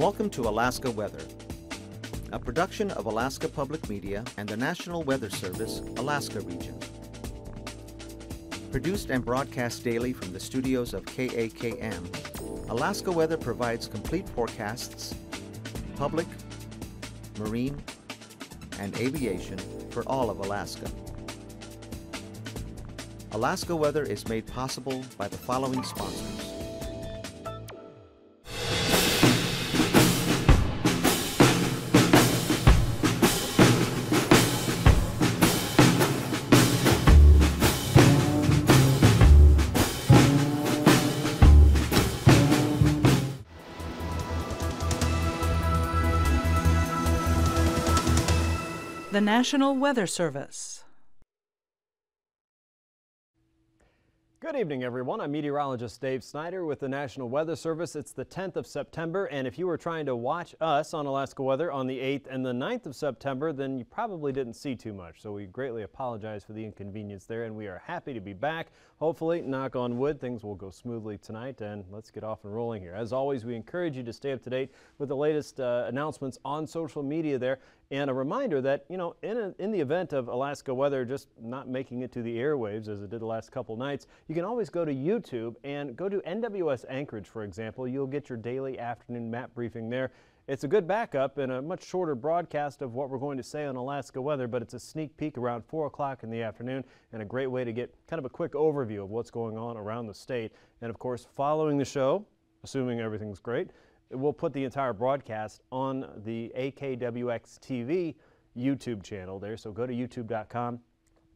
Welcome to Alaska Weather, a production of Alaska Public Media and the National Weather Service, Alaska Region. Produced and broadcast daily from the studios of KAKM, Alaska Weather provides complete forecasts, public, marine, and aviation for all of Alaska. Alaska Weather is made possible by the following sponsors. The National Weather Service. Good evening, everyone. I'm meteorologist Dave Snider with the National Weather Service. It's the 10th of September, and if you were trying to watch us on Alaska Weather on the 8th and the 9th of September, then you probably didn't see too much. So we greatly apologize for the inconvenience there, and we are happy to be back. Hopefully, knock on wood, things will go smoothly tonight, and let's get off and rolling here. As always, we encourage you to stay up to date with the latest announcements on social media there. And a reminder that, you know, in the event of Alaska Weather just not making it to the airwaves as it did the last couple nights, you can always go to YouTube and go to NWS Anchorage, for example. You'll get your daily afternoon map briefing there. It's a good backup and a much shorter broadcast of what we're going to say on Alaska Weather, but it's a sneak peek around 4 o'clock in the afternoon and a great way to get kind of a quick overview of what's going on around the state. And of course, following the show, assuming everything's great, we'll put the entire broadcast on the AKwx TV YouTube channel there. So go to youtube.com,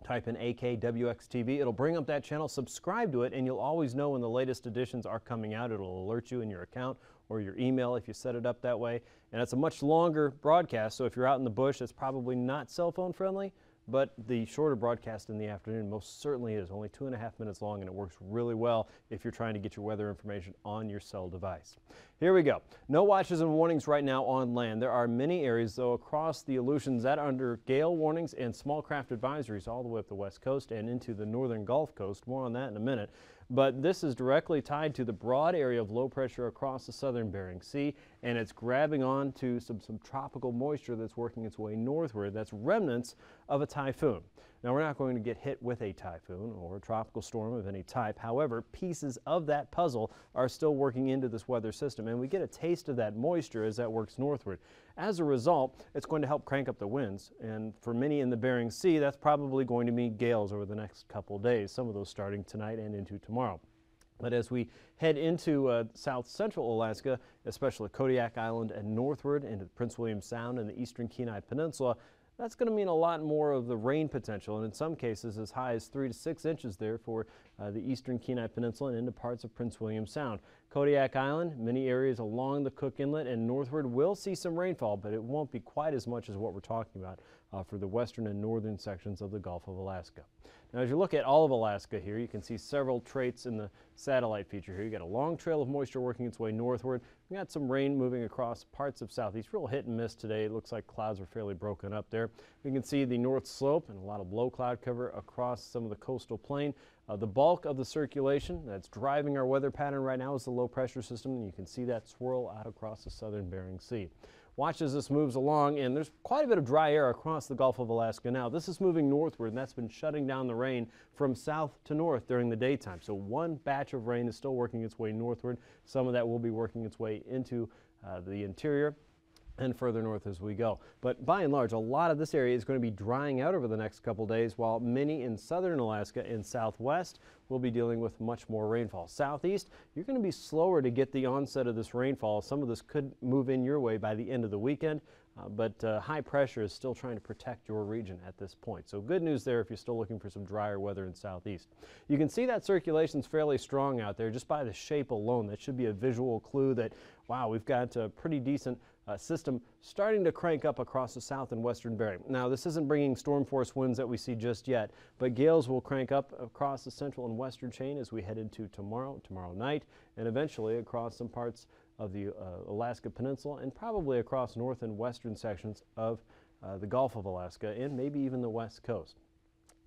type in AKwx TV. It'll bring up that channel, subscribe to it, and you'll always know when the latest editions are coming out. It'll alert you in your account or your email if you set it up that way. And it's a much longer broadcast, so if you're out in the bush, it's probably not cell phone friendly, but the shorter broadcast in the afternoon most certainly is. Only 2.5 minutes long, and it works really well if you're trying to get your weather information on your cell device. Here we go. No watches and warnings right now on land. There are many areas, though, across the Aleutians that are under gale warnings and small craft advisories all the way up the west coast and into the northern Gulf Coast. More on that in a minute. But this is directly tied to the broad area of low pressure across the southern Bering Sea, and it's grabbing on to some tropical moisture that's working its way northward. That's remnants of a typhoon. Now, we're not going to get hit with a typhoon or a tropical storm of any type. However, pieces of that puzzle are still working into this weather system, and we get a taste of that moisture as that works northward. As a result, it's going to help crank up the winds, and for many in the Bering Sea, that's probably going to mean gales over the next couple days, some of those starting tonight and into tomorrow. But as we head into south central Alaska, especially Kodiak Island and northward into Prince William Sound and the eastern Kenai Peninsula, that's going to mean a lot more of the rain potential, and in some cases as high as 3 to 6 inches there for the eastern Kenai Peninsula and into parts of Prince William Sound. Kodiak Island, many areas along the Cook Inlet and northward will see some rainfall, but it won't be quite as much as what we're talking about for the western and northern sections of the Gulf of Alaska. Now, as you look at all of Alaska here, you can see several traits in the satellite feature here. You got a long trail of moisture working its way northward. We got some rain moving across parts of southeast. Real hit and miss today. It looks like clouds are fairly broken up there. We can see the north slope and a lot of low cloud cover across some of the coastal plain. The bulk of the circulation that's driving our weather pattern right now is the low pressure system, and you can see that swirl out across the southern Bering Sea. Watch as this moves along, and there's quite a bit of dry air across the Gulf of Alaska now. This is moving northward, and that's been shutting down the rain from south to north during the daytime. So one batch of rain is still working its way northward. Some of that will be working its way into the interior and further north as we go. But by and large, a lot of this area is going to be drying out over the next couple days, while many in southern Alaska and southwest will be dealing with much more rainfall. Southeast, you're going to be slower to get the onset of this rainfall. Some of this could move in your way by the end of the weekend, but high pressure is still trying to protect your region at this point. So good news there if you're still looking for some drier weather in southeast. You can see that circulation's fairly strong out there just by the shape alone. That should be a visual clue that, wow, we've got a pretty decent system starting to crank up across the south and western Bering. Now, this isn't bringing storm force winds that we see just yet, but gales will crank up across the central and western chain as we head into tomorrow night, and eventually across some parts of the Alaska Peninsula and probably across north and western sections of the Gulf of Alaska and maybe even the west coast.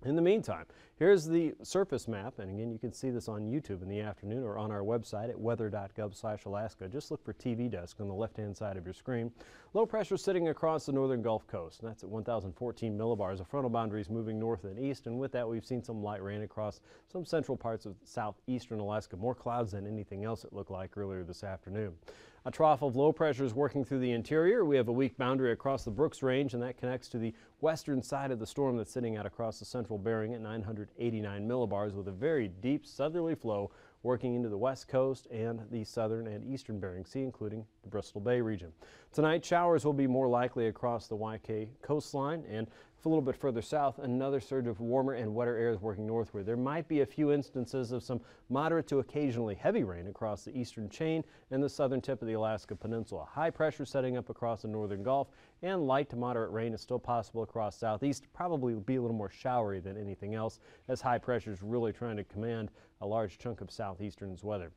In the meantime, here's the surface map, and again, you can see this on YouTube in the afternoon or on our website at weather.gov/Alaska. Just look for TV desk on the left-hand side of your screen. Low pressure sitting across the northern Gulf Coast, and that's at 1,014 millibars. The frontal boundary is moving north and east, and with that, we've seen some light rain across some central parts of southeastern Alaska. More clouds than anything else it looked like earlier this afternoon. A trough of low pressure is working through the interior. We have a weak boundary across the Brooks Range, and that connects to the western side of the storm that's sitting out across the central Bering at 989 millibars with a very deep southerly flow working into the west coast and the southern and eastern Bering Sea, including the Bristol Bay region. Tonight, showers will be more likely across the YK coastline, and a little bit further south, another surge of warmer and wetter air is working northward. There might be a few instances of some moderate to occasionally heavy rain across the eastern chain and the southern tip of the Alaska Peninsula. High pressure setting up across the northern Gulf, and light to moderate rain is still possible across southeast. Probably will be a little more showery than anything else, as high pressure is really trying to command a large chunk of southeastern's weather.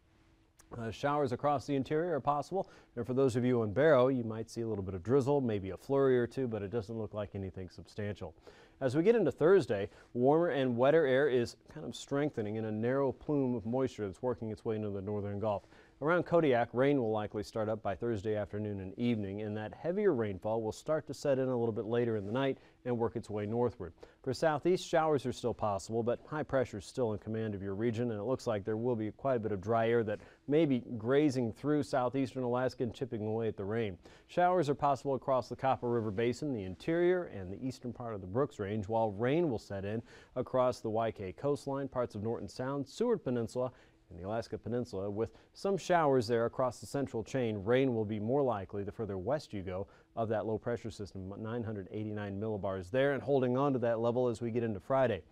Showers across the interior are possible, and for those of you in Barrow, you might see a little bit of drizzle, maybe a flurry or two, but it doesn't look like anything substantial. As we get into Thursday, warmer and wetter air is kind of strengthening in a narrow plume of moisture that's working its way into the northern Gulf. Around Kodiak, rain will likely start up by Thursday afternoon and evening, and that heavier rainfall will start to set in a little bit later in the night and work its way northward. For southeast, showers are still possible, but high pressure is still in command of your region, and it looks like there will be quite a bit of dry air that may be grazing through southeastern Alaska and chipping away at the rain. Showers are possible across the Copper River Basin, the interior, and the eastern part of the Brooks Range, while rain will set in across the YK coastline, parts of Norton Sound, Seward Peninsula, and the Alaska Peninsula. With some showers there across the central chain, rain will be more likely the further west you go of that low pressure system, 989 millibars there, and holding on to that level as we get into Friday.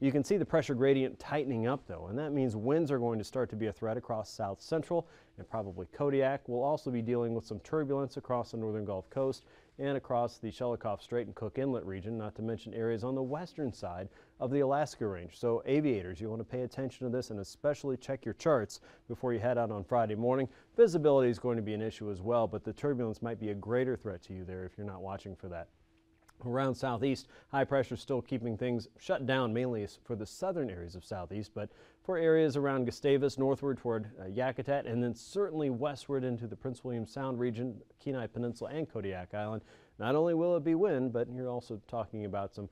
You can see the pressure gradient tightening up though, and that means winds are going to start to be a threat across south central and probably Kodiak. We'll also be dealing with some turbulence across the northern Gulf Coast and across the Shelikof Strait and Cook Inlet region, not to mention areas on the western side of the Alaska Range. So aviators, you want to pay attention to this and especially check your charts before you head out on Friday morning. Visibility is going to be an issue as well, but the turbulence might be a greater threat to you there if you're not watching for that. Around southeast, high pressure is still keeping things shut down, mainly for the southern areas of southeast, but for areas around Gustavus, northward toward Yakutat, and then certainly westward into the Prince William Sound region, Kenai Peninsula, and Kodiak Island. Not only will it be wind, but you're also talking about some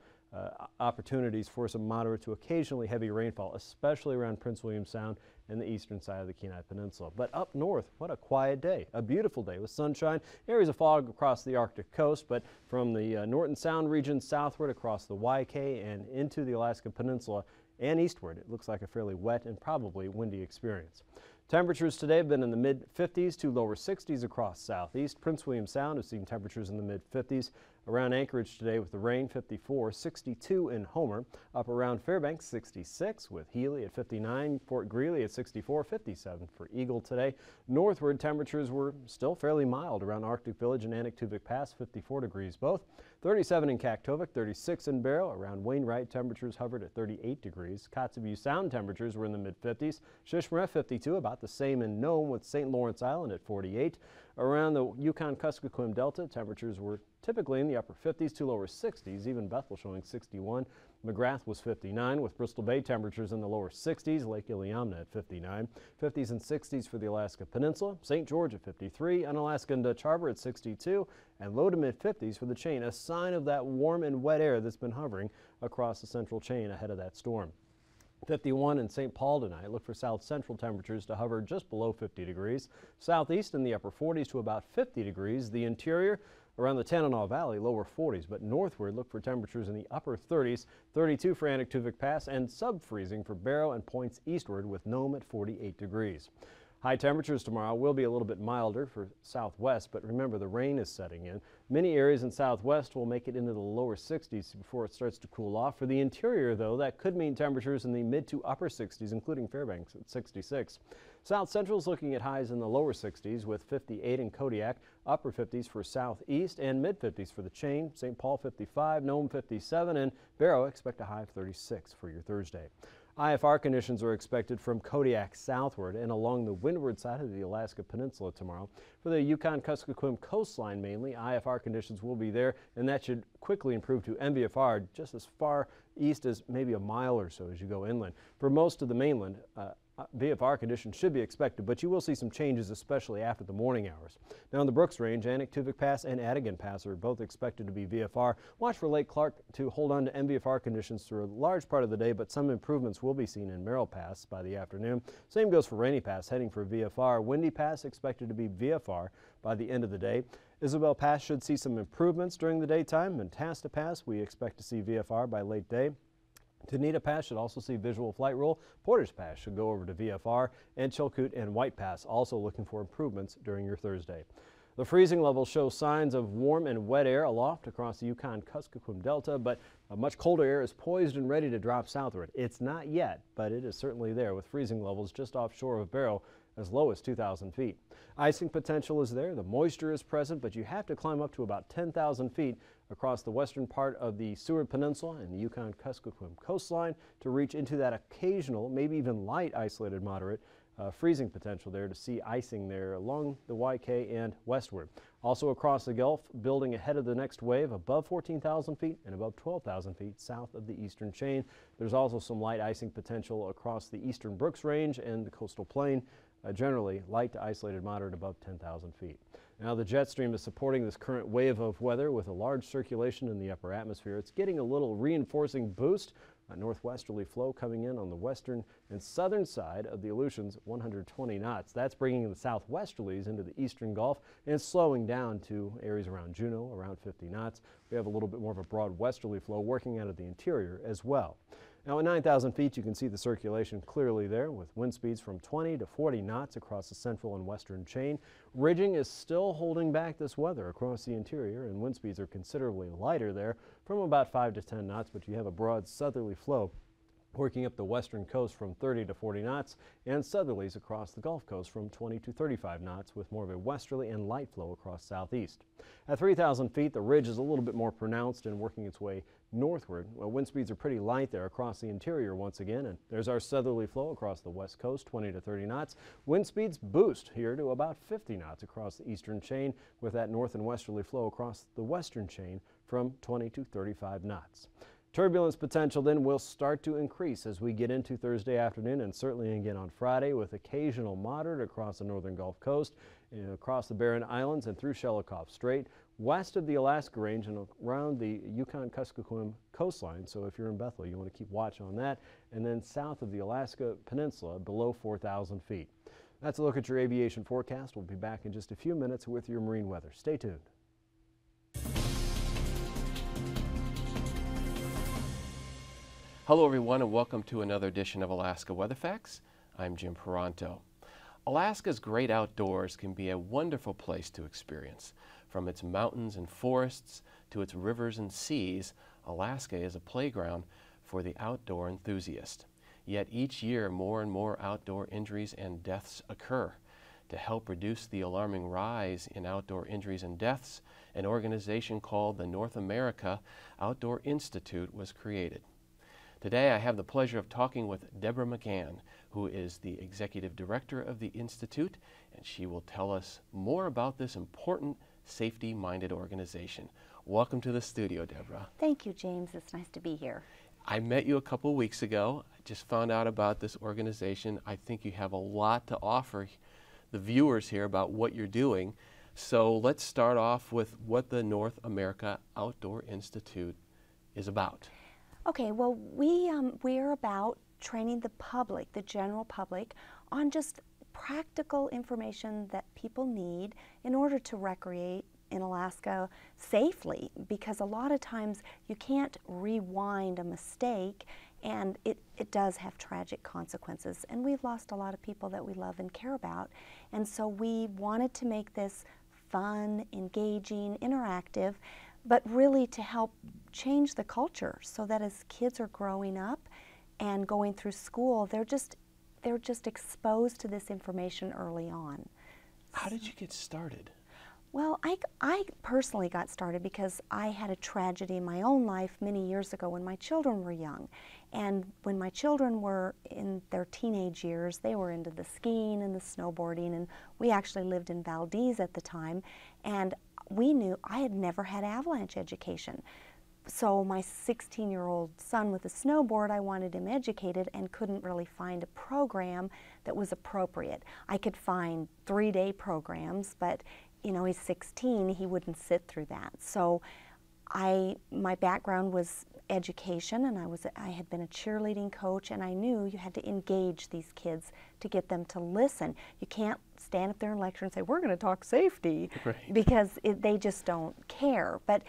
opportunities for some moderate to occasionally heavy rainfall, especially around Prince William Sound and the eastern side of the Kenai Peninsula. But up north, what a quiet day. A beautiful day with sunshine, areas of fog across the Arctic coast, but from the Norton Sound region southward across the YK and into the Alaska Peninsula and eastward, it looks like a fairly wet and probably windy experience. Temperatures today have been in the mid-50s to lower 60s across southeast. Prince William Sound has seen temperatures in the mid-50s. Around Anchorage today with the rain, 54, 62 in Homer. Up around Fairbanks, 66 with Healy at 59, Fort Greely at 64, 57 for Eagle today. Northward, temperatures were still fairly mild around Arctic Village and Anaktuvuk Pass, 54 degrees both. 37 in Kaktovik, 36 in Barrow. Around Wainwright, temperatures hovered at 38 degrees. Kotzebue Sound temperatures were in the mid-50s. Shishmaref, 52, about the same in Nome with St. Lawrence Island at 48. Around the Yukon-Kuskokwim Delta, temperatures were typically in the upper 50s to lower 60s, even Bethel showing 61. McGrath was 59, with Bristol Bay temperatures in the lower 60s, Lake Iliamna at 59. 50s and 60s for the Alaska Peninsula, St. George at 53, Unalaska and Dutch Harbor at 62, and low to mid-50s for the chain, a sign of that warm and wet air that's been hovering across the central chain ahead of that storm. 51 in St. Paul tonight. Look for south central temperatures to hover just below 50 degrees. Southeast in the upper 40s to about 50 degrees. The interior around the Tanana Valley, lower 40s, but northward look for temperatures in the upper 30s, 32 for Anaktuvuk Pass, and sub-freezing for Barrow and points eastward with Nome at 48 degrees. High temperatures tomorrow will be a little bit milder for southwest, but remember the rain is setting in. Many areas in southwest will make it into the lower 60s before it starts to cool off. For the interior, though, that could mean temperatures in the mid to upper 60s, including Fairbanks at 66. South Central is looking at highs in the lower 60s with 58 in Kodiak, upper 50s for southeast, and mid 50s for the chain. St. Paul 55, Nome 57, and Barrow expect a high of 36 for your Thursday. IFR conditions are expected from Kodiak southward and along the windward side of the Alaska Peninsula tomorrow. For the Yukon-Kuskokwim coastline mainly, IFR conditions will be there, and that should quickly improve to MVFR just as far east as maybe a mile or so as you go inland. For most of the mainland, VFR conditions should be expected, but you will see some changes, especially after the morning hours. Now in the Brooks Range, Anaktuvik Pass and Adigan Pass are both expected to be VFR. Watch for Lake Clark to hold on to MVFR conditions through a large part of the day, but some improvements will be seen in Merrill Pass by the afternoon. Same goes for Rainy Pass, heading for VFR. Windy Pass expected to be VFR by the end of the day. Isabel Pass should see some improvements during the daytime. Mentasta Pass, we expect to see VFR by late day. Tanita Pass should also see visual flight rule. Porter's Pass should go over to VFR, and Chilkoot and White Pass also looking for improvements during your Thursday. The freezing levels show signs of warm and wet air aloft across the Yukon-Kuskokwim Delta, but a much colder air is poised and ready to drop southward. It's not yet, but it is certainly there with freezing levels just offshore of Barrow as low as 2,000 feet. Icing potential is there, the moisture is present, but you have to climb up to about 10,000 feet across the western part of the Seward Peninsula and the Yukon-Kuskokwim coastline to reach into that occasional, maybe even light isolated moderate freezing potential there to see icing there along the YK and westward. Also across the Gulf, building ahead of the next wave above 14,000 feet and above 12,000 feet south of the eastern chain. There's also some light icing potential across the eastern Brooks Range and the coastal plain. Generally light to isolated moderate above 10,000 feet. Now the jet stream is supporting this current wave of weather with a large circulation in the upper atmosphere. It's getting a little reinforcing boost. A northwesterly flow coming in on the western and southern side of the Aleutians, 120 knots. That's bringing the southwesterlies into the eastern Gulf and slowing down to areas around Juneau, around 50 knots. We have a little bit more of a broad westerly flow working out of the interior as well. Now at 9,000 feet, you can see the circulation clearly there with wind speeds from 20 to 40 knots across the central and western chain. Ridging is still holding back this weather across the interior, and wind speeds are considerably lighter there from about 5 to 10 knots, but you have a broad southerly flow working up the western coast from 30 to 40 knots and southerlies across the Gulf Coast from 20 to 35 knots with more of a westerly and light flow across southeast. At 3,000 feet, the ridge is a little bit more pronounced and working its way northward. Well, wind speeds are pretty light there across the interior once again, and there's our southerly flow across the west coast, 20 to 30 knots. Wind speeds boost here to about 50 knots across the eastern chain with that north and westerly flow across the western chain from 20 to 35 knots. Turbulence potential then will start to increase as we get into Thursday afternoon and certainly again on Friday with occasional moderate across the northern Gulf Coast, across the Barren Islands and through Shelikof Strait, west of the Alaska Range and around the Yukon-Kuskokwim coastline. So if you're in Bethel, you want to keep watch on that. And then south of the Alaska Peninsula below 4,000 feet. That's a look at your aviation forecast. We'll be back in just a few minutes with your marine weather. Stay tuned. Hello everyone and welcome to another edition of Alaska Weather Facts. I'm Jim Peranto. Alaska's great outdoors can be a wonderful place to experience. From its mountains and forests to its rivers and seas, Alaska is a playground for the outdoor enthusiast. Yet each year more and more outdoor injuries and deaths occur. To help reduce the alarming rise in outdoor injuries and deaths, an organization called the North America Outdoor Institute was created. Today I have the pleasure of talking with Deborah McGann, who is the Executive Director of the Institute, and she will tell us more about this important safety-minded organization. Welcome to the studio, Deborah. Thank you, James. It's nice to be here. I met you a couple weeks ago. I just found out about this organization. I think you have a lot to offer the viewers here about what you're doing. So let's start off with what the North America Outdoor Institute is about. Okay, well, we're about training the public, the general public, on just practical information that people need in order to recreate in Alaska safely, because a lot of times you can't rewind a mistake and it does have tragic consequences, and we've lost a lot of people that we love and care about. And so we wanted to make this fun, engaging, interactive, but really to help change the culture so that as kids are growing up and going through school, they're just exposed to this information early on. How did you get started? Well, I personally got started because I had a tragedy in my own life many years ago when my children were young. And when my children were in their teenage years, they were into the skiing and the snowboarding, and we actually lived in Valdez at the time, and we knew I had never had avalanche education. So my 16-year-old son with a snowboard, I wanted him educated and couldn't really find a program that was appropriate. I could find 3-day programs, but you know, he's 16, he wouldn't sit through that. So my background was education, and I had been a cheerleading coach, and I knew you had to engage these kids to get them to listen. You can't stand up there and lecture and say, we're going to talk safety, right, because they just don't care. But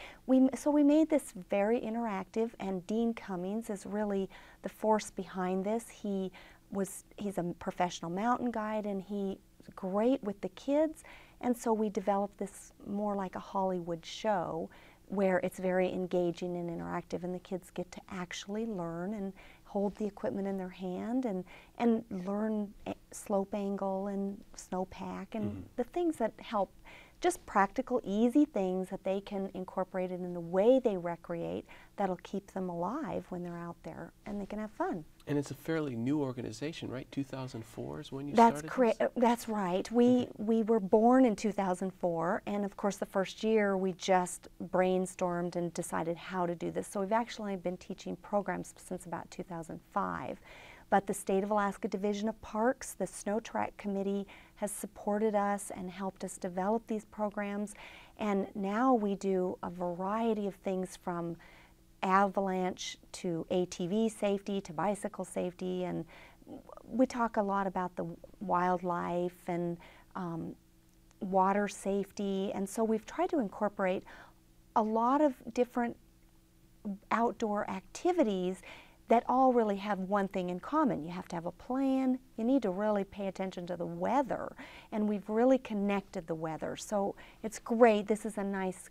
so we made this very interactive, and Dean Cummings is really the force behind this. He's a professional mountain guide, and he's great with the kids, and so we developed this more like a Hollywood show, where it's very engaging and interactive, and the kids get to actually learn and hold the equipment in their hand and learn slope angle and snowpack and the things that help, just practical, easy things that they can incorporate in the way they recreate that'll keep them alive when they're out there and they can have fun. And it's a fairly new organization, right? 2004 is when you That's started correct. this? That's right. We were born in 2004, and of course the first year we just brainstormed and decided how to do this. So we've actually been teaching programs since about 2005. But the State of Alaska Division of Parks, the Snow Track Committee, has supported us and helped us develop these programs. And now we do a variety of things, from avalanche to ATV safety to bicycle safety, and we talk a lot about the wildlife and water safety, and so we've tried to incorporate a lot of different outdoor activities that all really have one thing in common. You have to have a plan, you need to really pay attention to the weather, and we've really connected the weather. So it's great. This is a nice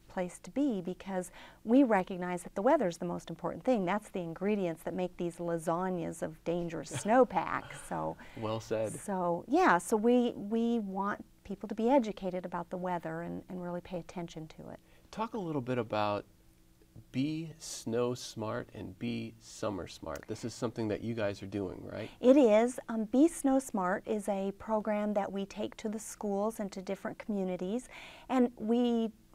place to be, because we recognize that the weather is the most important thing. That's the ingredients that make these lasagnas of dangerous snowpack. So well said. So yeah, so we want people to be educated about the weather and really pay attention to it. Talk a little bit about Be Snow Smart and Be Summer Smart. This is something that you guys are doing, right? It is. Be Snow Smart is a program that we take to the schools and to different communities, and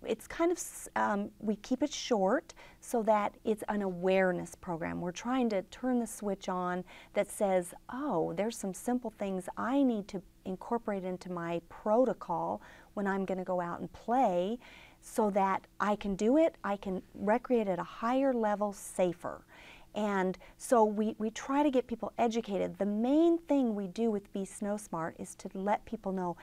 it's kind of, we keep it short so that it's an awareness program. We're trying to turn the switch on that says, oh, there's some simple things I need to incorporate into my protocol when I'm going to go out and play, so that I can do it, I can recreate at a higher level, safer. And so we try to get people educated. The main thing we do with Be Snow Smart is to let people know,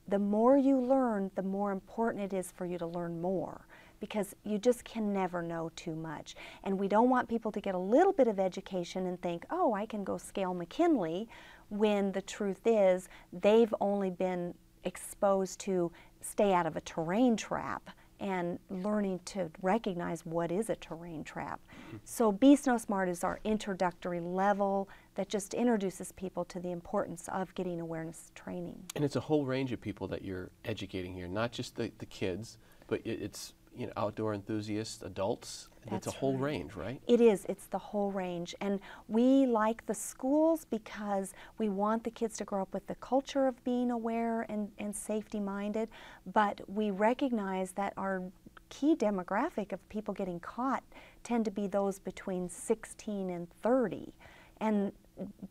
the more you learn, the more important it is for you to learn more, because you just can never know too much. And we don't want people to get a little bit of education and think, oh, I can go scale McKinley, when the truth is they've only been exposed to stay out of a terrain trap and learning to recognize what is a terrain trap. So Be Snow Smart is our introductory level that just introduces people to the importance of getting awareness training. And it's a whole range of people that you're educating here, not just the kids, but it's outdoor enthusiasts, adults. It's a whole range, right? It is. It's the whole range. And we like the schools because we want the kids to grow up with the culture of being aware and safety-minded, but we recognize that our key demographic of people getting caught tend to be those between 16 and 30.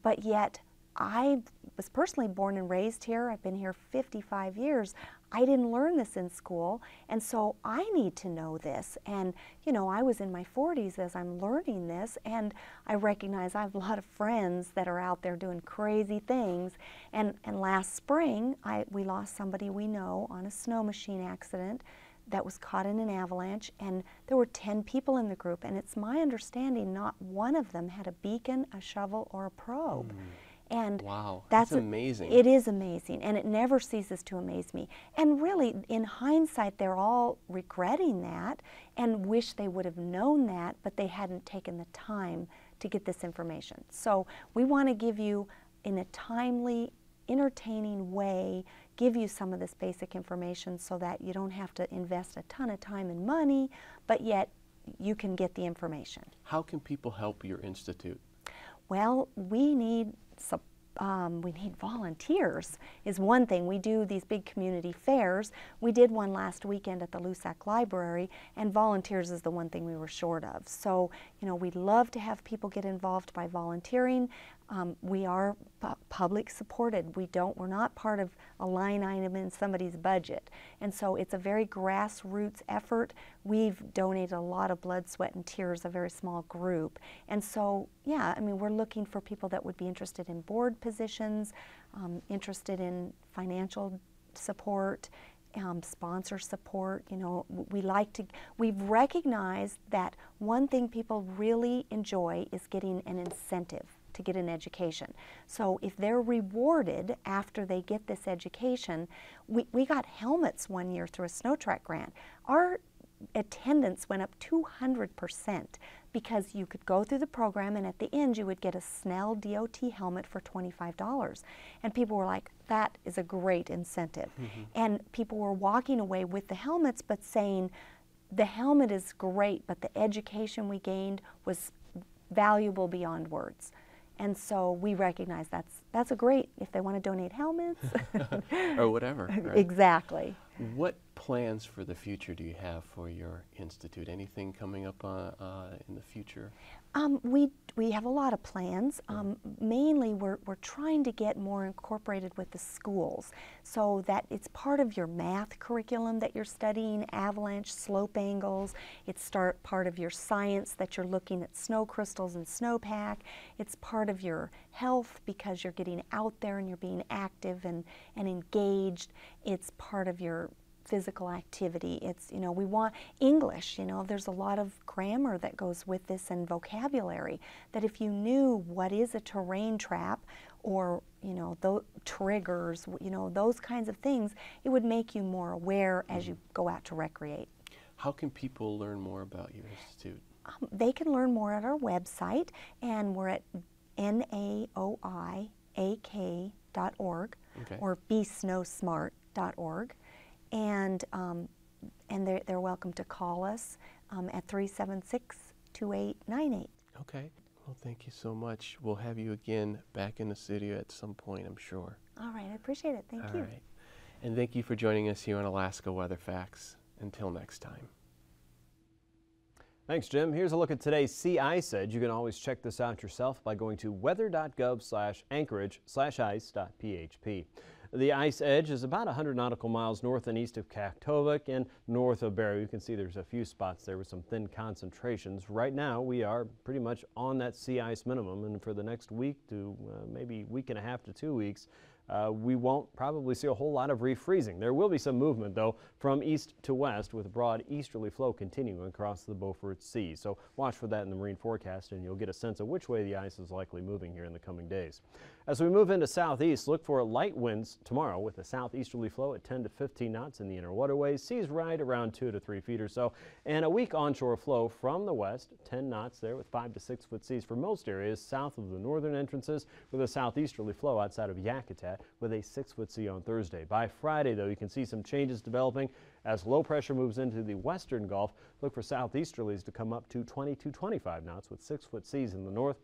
But yet, I was personally born and raised here. I've been here 55 years. I didn't learn this in school, and so I need to know this. And I was in my 40s as I'm learning this, and I recognize I have a lot of friends that are out there doing crazy things. And last spring, we lost somebody we know on a snow machine accident that was caught in an avalanche, and there were 10 people in the group, and it's my understanding not one of them had a beacon, a shovel, or a probe. And wow, that's amazing. It is amazing, and it never ceases to amaze me. And really, in hindsight, they're all regretting that and wish they would have known that, but they hadn't taken the time to get this information. So we want to give you, in a timely, entertaining way, give you some of this basic information so that you don't have to invest a ton of time and money, but yet you can get the information. How can people help your institute? Well, we need we need volunteers is one thing. We do these big community fairs. We did one last weekend at the Lusac Library, and volunteers is the one thing we were short of. So, you know, we'd love to have people get involved by volunteering. We are public supported. We're not part of a line item in somebody's budget. And so it's a very grassroots effort. We've donated a lot of blood, sweat, and tears, a very small group. And so, yeah, I mean, we're looking for people that would be interested in board positions, interested in financial support, sponsor support. You know, we've recognized that one thing people really enjoy is getting an incentive to get an education. So if they're rewarded after they get this education, we got helmets one year through a snow track grant. Our attendance went up 200% because you could go through the program and at the end you would get a Snell DOT helmet for $25. And people were like, that is a great incentive. And people were walking away with the helmets but saying, the helmet is great, but the education we gained was valuable beyond words. And so we recognize that's a great, if they want to donate helmets. Or whatever. Right? Exactly. What plans for the future do you have for your institute? Anything coming up in the future? We have a lot of plans. Mainly we're trying to get more incorporated with the schools so that it's part of your math curriculum that you're studying, avalanche, slope angles. It's part of your science that you're looking at snow crystals and snowpack. It's part of your health because you're getting out there and you're being active and engaged. It's part of your physical activity. It's, you know, we want English, you know, there's a lot of grammar that goes with this and vocabulary that if you knew what is a terrain trap or, you know, triggers, you know, those kinds of things, it would make you more aware as you go out to recreate. How can people learn more about your institute? They can learn more at our website, and we're at naoiak.org or besnowsmart.org. And they're welcome to call us at 376-2898. Okay. Well, thank you so much. We'll have you again back in the studio at some point, I'm sure. All right. I appreciate it. Thank you. All right. And thank you for joining us here on Alaska Weather Facts. Until next time. Thanks, Jim. Here's a look at today's sea ice edge. You can always check this out yourself by going to weather.gov/anchorage/ice.php. The ice edge is about 100 nautical miles north and east of Kaktovik and north of Barrow. You can see there's a few spots there with some thin concentrations. Right now, we are pretty much on that sea ice minimum, and for the next week to maybe week and a half to 2 weeks, we won't probably see a whole lot of refreezing. There will be some movement, though, from east to west with a broad easterly flow continuing across the Beaufort Sea. So watch for that in the marine forecast, and you'll get a sense of which way the ice is likely moving here in the coming days. As we move into southeast, look for light winds tomorrow with a southeasterly flow at 10 to 15 knots in the inner waterways. Seas right around 2 to 3 feet or so, and a weak onshore flow from the west, 10 knots there with 5 to 6 foot seas for most areas south of the northern entrances, with a southeasterly flow outside of Yakutat with a 6-foot sea on Thursday. By Friday, though, you can see some changes developing as low pressure moves into the western Gulf. Look for southeasterlies to come up to 20 to 25 knots with 6-foot seas in the north.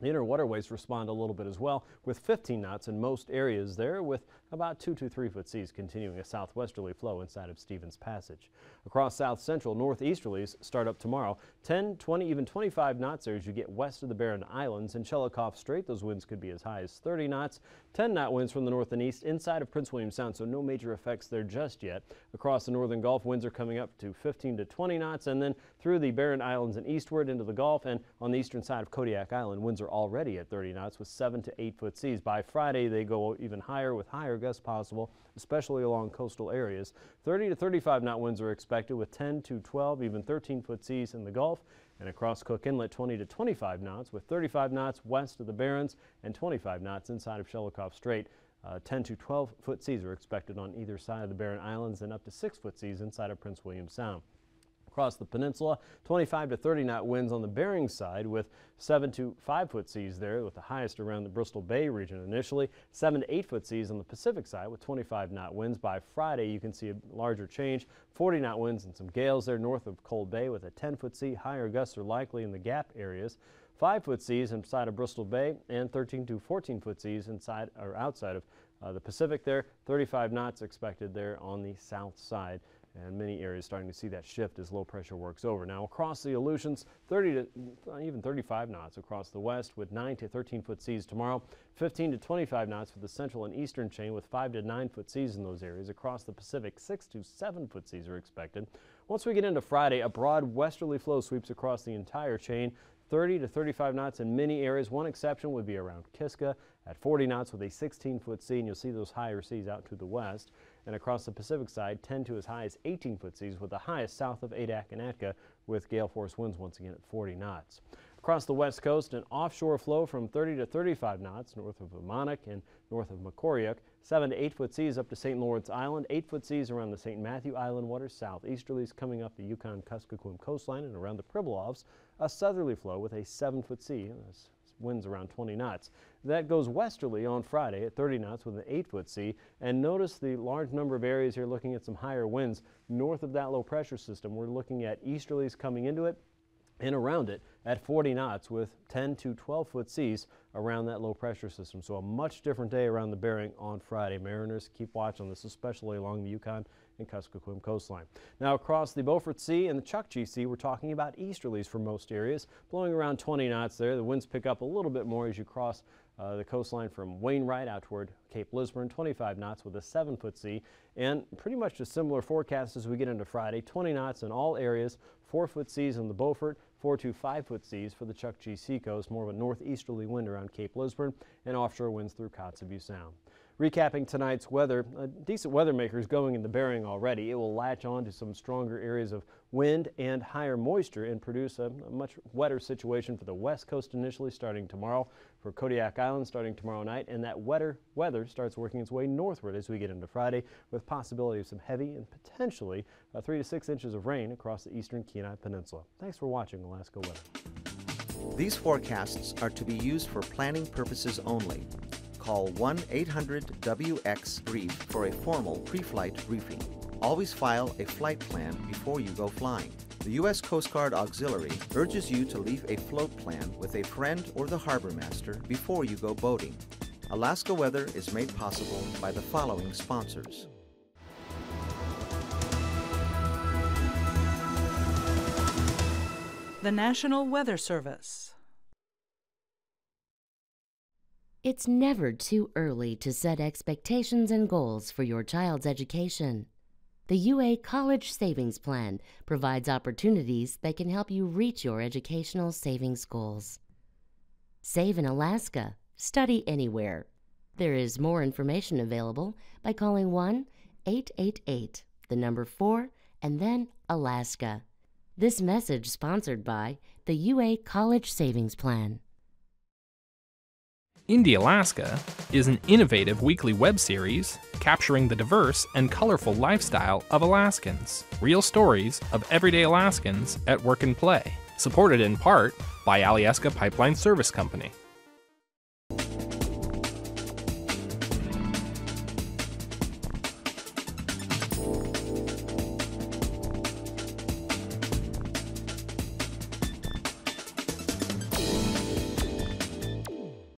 The inner waterways respond a little bit as well, with 15 knots in most areas there, with about 2 to 3 foot seas continuing a southwesterly flow inside of Stevens Passage. Across south central, northeasterlies start up tomorrow, 10, 20, even 25 knots there as you get west of the Barren Islands. In Shelikof Strait, those winds could be as high as 30 knots, 10-knot winds from the north and east inside of Prince William Sound, so no major effects there just yet. Across the northern Gulf, winds are coming up to 15 to 20 knots, and then through the Barren Islands and eastward into the Gulf, and on the eastern side of Kodiak Island, winds are already at 30 knots with 7 to 8 foot seas. By Friday, they go even higher with higher gusts possible, especially along coastal areas. 30 to 35 knot winds are expected with 10 to 12, even 13 foot seas in the Gulf. And across Cook Inlet, 20 to 25 knots with 35 knots west of the Barrens and 25 knots inside of Shelikof Strait. 10 to 12 foot seas are expected on either side of the Barren Islands and up to 6 foot seas inside of Prince William Sound. Across the peninsula, 25 to 30 knot winds on the Bering side with 7 to 5 foot seas there, with the highest around the Bristol Bay region initially. 7 to 8 foot seas on the Pacific side with 25 knot winds. By Friday, you can see a larger change. 40 knot winds and some gales there north of Cold Bay with a 10 foot sea. Higher gusts are likely in the Gap areas. 5-foot seas inside of Bristol Bay and 13 to 14-foot seas inside or outside of the Pacific there. 35 knots expected there on the south side. And many areas starting to see that shift as low pressure works over. Now across the Aleutians, 30 to even 35 knots across the west with 9 to 13-foot seas tomorrow. 15 to 25 knots for the central and eastern chain with 5 to 9-foot seas in those areas. Across the Pacific, 6 to 7-foot seas are expected. Once we get into Friday, a broad westerly flow sweeps across the entire chain. 30 to 35 knots in many areas. One exception would be around Kiska at 40 knots with a 16-foot sea, and you'll see those higher seas out to the west. And across the Pacific side, 10 to as high as 18-foot seas with the highest south of Adak and Atka with gale force winds once again at 40 knots. Across the west coast, an offshore flow from 30 to 35 knots north of Umanak and north of Makoriuk. 7 to 8-foot seas up to St. Lawrence Island. 8-foot seas around the St. Matthew Island waters. Southeasterlies coming up the Yukon-Kuskokwim coastline and around the Pribilofs. A southerly flow with a 7-foot sea. Winds around 20 knots. That goes westerly on Friday at 30 knots with an 8-foot sea. And notice the large number of areas here looking at some higher winds north of that low pressure system. We're looking at easterlies coming into it and around it at 40 knots with 10 to 12-foot seas around that low pressure system. So a much different day around the Bering on Friday. Mariners, keep watch on this, especially along the Yukon and Kuskokwim coastline. Now across the Beaufort Sea and the Chukchi Sea, we're talking about easterlies for most areas, blowing around 20 knots there. The winds pick up a little bit more as you cross the coastline from Wainwright out toward Cape Lisburn, 25 knots with a 7-foot sea, and pretty much a similar forecast as we get into Friday, 20 knots in all areas, 4-foot seas in the Beaufort, 4 to 5-foot seas for the Chukchi Seacoast, more of a northeasterly wind around Cape Lisburn, and offshore winds through Kotzebue Sound. Recapping tonight's weather, decent weather makers going in the Bering already. It will latch on to some stronger areas of wind and higher moisture and produce a much wetter situation for the west coast initially starting tomorrow, for Kodiak Island starting tomorrow night, and that wetter weather starts working its way northward as we get into Friday with possibility of some heavy and potentially 3 to 6 inches of rain across the eastern Kenai Peninsula. Thanks for watching Alaska Weather. These forecasts are to be used for planning purposes only. Call 1-800-WX-BRIEF for a formal pre-flight briefing. Always file a flight plan before you go flying. The U.S. Coast Guard Auxiliary urges you to leave a float plan with a friend or the harbor master before you go boating. Alaska Weather is made possible by the following sponsors. The National Weather Service. It's never too early to set expectations and goals for your child's education. The UA College Savings Plan provides opportunities that can help you reach your educational savings goals. Save in Alaska. Study anywhere. There is more information available by calling 1-888, the number 4, and then Alaska. This message sponsored by the UA College Savings Plan. Indie Alaska is an innovative weekly web series capturing the diverse and colorful lifestyle of Alaskans. Real stories of everyday Alaskans at work and play. Supported in part by Alyeska Pipeline Service Company.